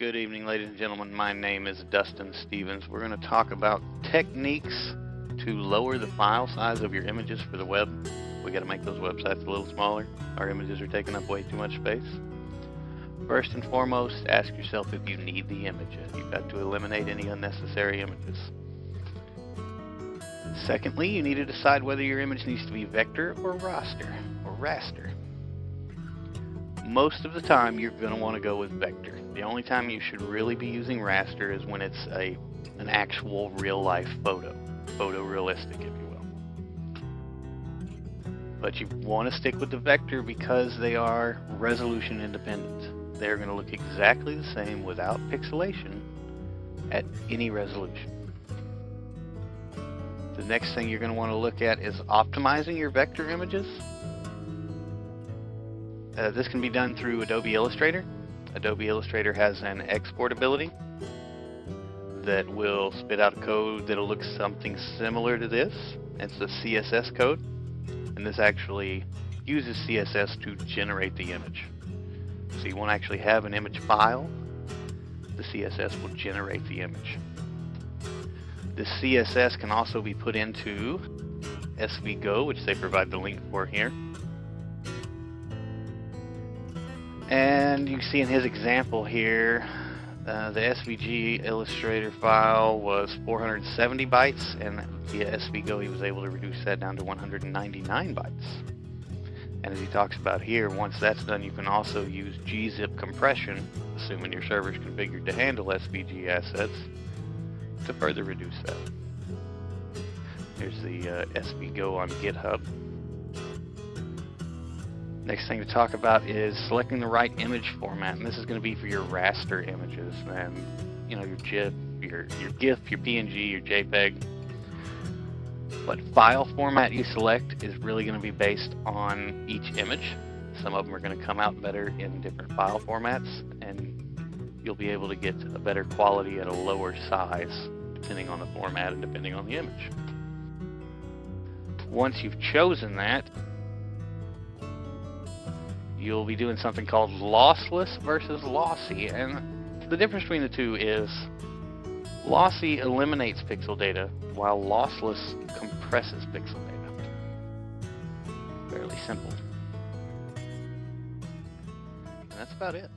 Good evening, ladies and gentlemen. My name is DStephens. We're going to talk about techniques to lower the file size of your images for the web. We got to make those websites a little smaller. Our images are taking up way too much space. First and foremost, ask yourself if you need the image. You've got to eliminate any unnecessary images. Secondly, you need to decide whether your image needs to be vector or raster. Most of the time, you're going to want to go with vector. The only time you should really be using raster is when it's an actual real-life photorealistic, if you will. But you want to stick with the vector because they are resolution independent. They're going to look exactly the same without pixelation at any resolution. The next thing you're going to want to look at is optimizing your vector images. This can be done through Adobe Illustrator. Adobe Illustrator has an export ability that will spit out a code that'll look something similar to this. It's a CSS code, and this actually uses CSS to generate the image. So you won't actually have an image file. The CSS will generate the image. This CSS can also be put into SVGo, which they provide the link for here. And you can see in his example here, the SVG Illustrator file was 470 bytes, and via SVGo he was able to reduce that down to 199 bytes. And as he talks about here, once that's done, you can also use gzip compression, assuming your server is configured to handle SVG assets, to further reduce that. Here's the SVGo on GitHub. Next thing to talk about is selecting the right image format, and this is going to be for your raster images, and you know, your GIF, your PNG, your JPEG. What file format you select is really going to be based on each image. Some of them are going to come out better in different file formats, and you'll be able to get a better quality at a lower size depending on the format and depending on the image. Once you've chosen that, you'll be doing something called lossless versus lossy, and the difference between the two is lossy eliminates pixel data while lossless compresses pixel data. Fairly simple. And that's about it.